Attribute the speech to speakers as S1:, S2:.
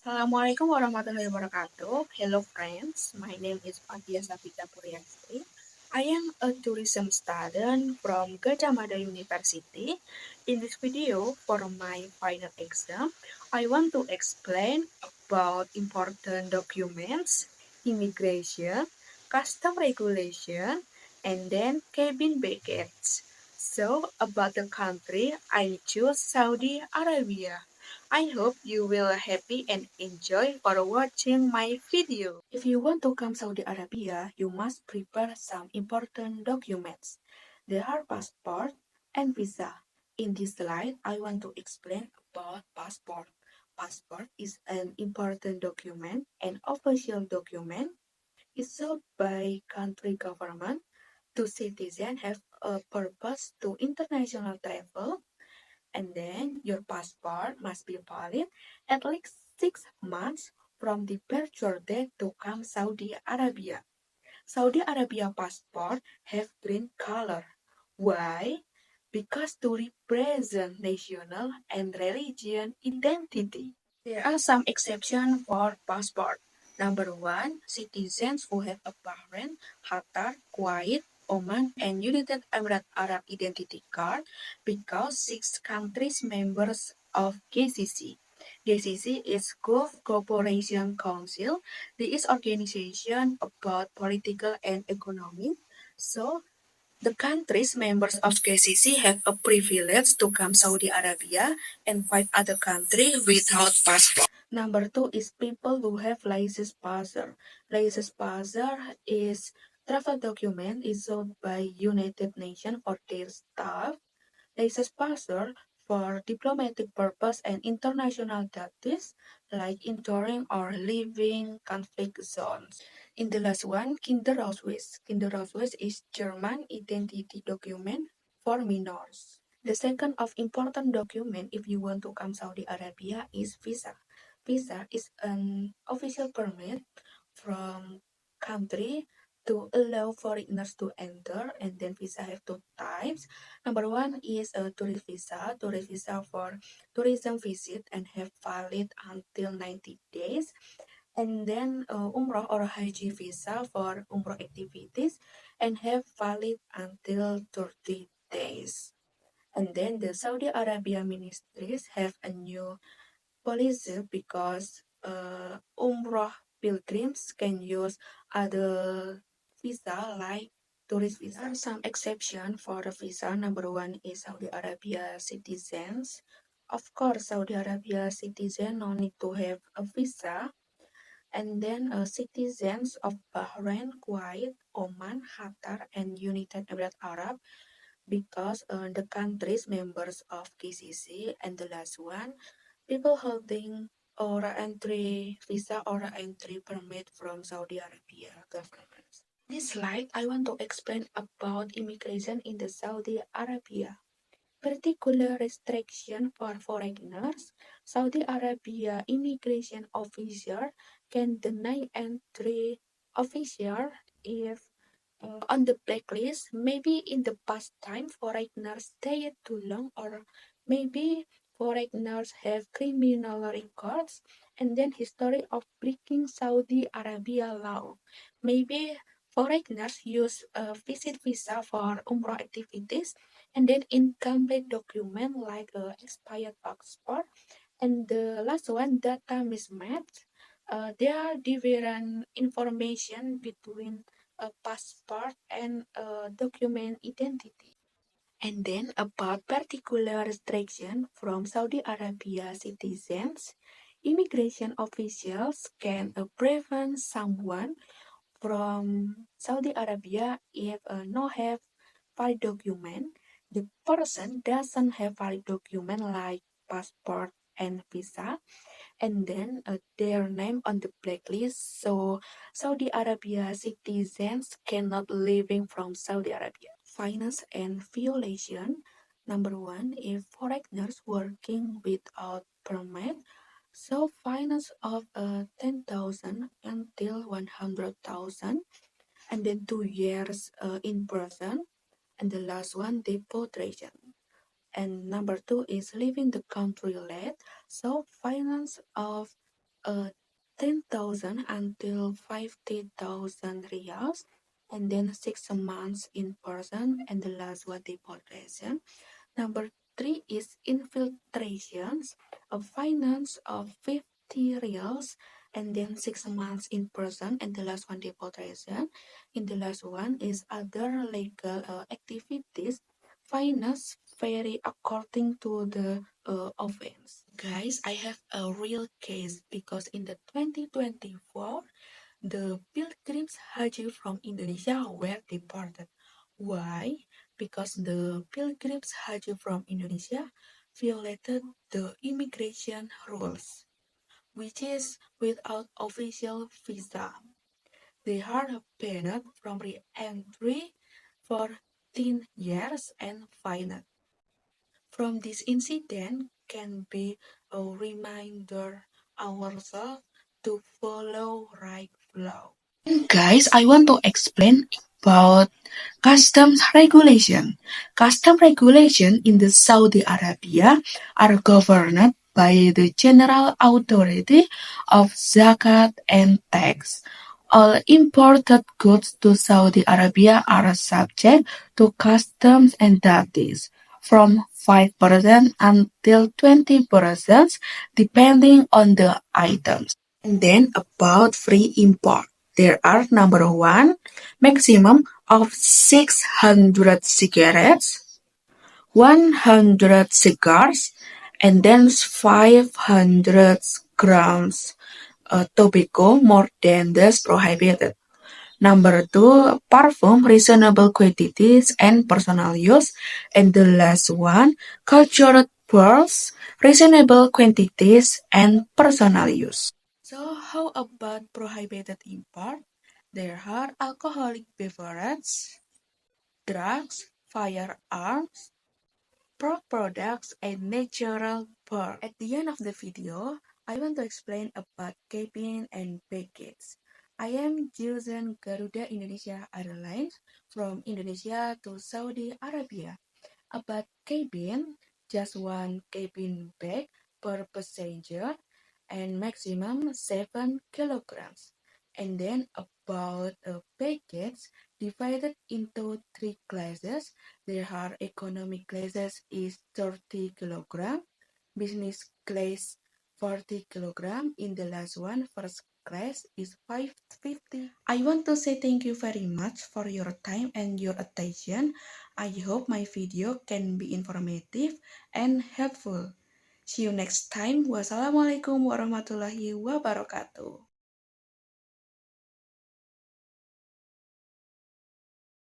S1: Assalamualaikum warahmatullahi wabarakatuh. Hello friends, my name is Fathiya Puriyastri. I am a tourism student from Gajah Mada University. In this video, for my final exam, I want to explain about important documents, immigration, custom regulation, and then cabin baggage. So, about the country, I choose Saudi Arabia. I hope you will happy and enjoy for watching my video. If you want to come Saudi Arabia, you must prepare some important documents. There are passport and visa. In this slide, I want to explain about passport. Passport is an important document, an official document issued by country government to citizens have a purpose to international travel, and then your passport must be valid at least 6 months from the departure date to come Saudi Arabia. Saudi Arabia passport have green color. Why? Because to represent national and religion identity. There are some exceptions for passport. Number one, citizens who have a Bahrain, Qatar, Kuwait, Oman, and United Arab Arab Identity Card because 6 countries members of GCC. GCC is Gulf Cooperation Council. This is organization about political and economic. So the countries members of GCC have a privilege to come Saudi Arabia and 5 other countries without passport. Number two is people who have license passer. License passer is travel document issued by United Nations for their staff. License passer for diplomatic purpose and international duties like entering or leaving conflict zones. In the last one, Kinderausweis. Kinderausweis is German identity document for minors. The second of important document if you want to come Saudi Arabia is visa. Visa is an official permit from country to allow foreigners to enter, and then visa have 2 types. Number one is a tourist visa. Tourist visa for tourism visit and have valid until 90 days. And then Umrah or Haji visa for Umrah activities and have valid until 30 days. And then the Saudi Arabia ministries have a new policy because Umrah pilgrims can use other visa like tourist visa. There are some exceptions for the visa. Number one is Saudi Arabia citizens. Of course, Saudi Arabia citizen no need to have a visa. And then citizens of Bahrain, Kuwait, Oman, Qatar, and United Arab Arab because the countries members of KCC. And the last one, people holding or entry visa or entry permit from Saudi Arabia government. This slide, I want to explain about immigration in the Saudi Arabia. Particular restriction for foreigners, Saudi Arabia immigration officer can deny entry official if on the blacklist, maybe in the past time foreigners stayed too long, or maybe foreigners have criminal records and then history of breaking Saudi Arabia law. Maybe foreigners use a visit visa for Umrah activities and then incomplete document like expired passport. And the last one, data mismatch. There are different information between a passport and a document identity. And then about particular restriction from Saudi Arabia citizens, immigration officials can prevent someone from Saudi Arabia if no have valid document. The person doesn't have valid document like passport and visa, and then their name on the blacklist. So Saudi Arabia citizens cannot living from Saudi Arabia. Finance and violation. Number one, if foreigners working without permit, so finance of 10,000 until 100,000, and then 2 years in prison, and the last one deportation. And number two is leaving the country late, so finance of uh, 10,000 until 50,000 reals, and then 6 months in person, and the last one deportation. Number three is infiltrations, a finance of 50 reals, and then 6 months in person, and the last one deportation. And the last one is other legal activities, finance vary according to the offense. Guys, I have a real case because in the 2024, the pilgrims Haji from Indonesia were deported. Why? Because the pilgrims Haji from Indonesia violated the immigration rules, which is without official visa. They are banned from re-entry for 10 years and fined. From this incident can be a reminder ourselves to follow right law. Guys, I want to explain about customs regulation. Custom regulation in the Saudi Arabia are governed by the General Authority of Zakat and Tax. All imported goods to Saudi Arabia are subject to customs and duties from 5% until 20% depending on the items. And then about free import. There are number one, maximum of 600 cigarettes, 100 cigars, and then 500 grams tobacco more than this prohibited. Number two, perfume, reasonable quantities and personal use. And the last one, cultured pearls, reasonable quantities and personal use. So how about prohibited import? There are alcoholic beverages, drugs, firearms, pork products, and natural pearl. At the end of the video, I want to explain about cabin and baggage. I am using Garuda Indonesia Airlines from Indonesia to Saudi Arabia. About cabin, just one cabin bag per passenger and maximum 7 kilograms. And then about a package divided into three classes. There are economic classes is 30 kilogram, business class 40 kilogram. In the last one, first class is 550. I want to say thank you very much for your time and your attention. I hope my video can be informative and helpful. See you next time. Wassalamualaikum warahmatullahi wabarakatuh.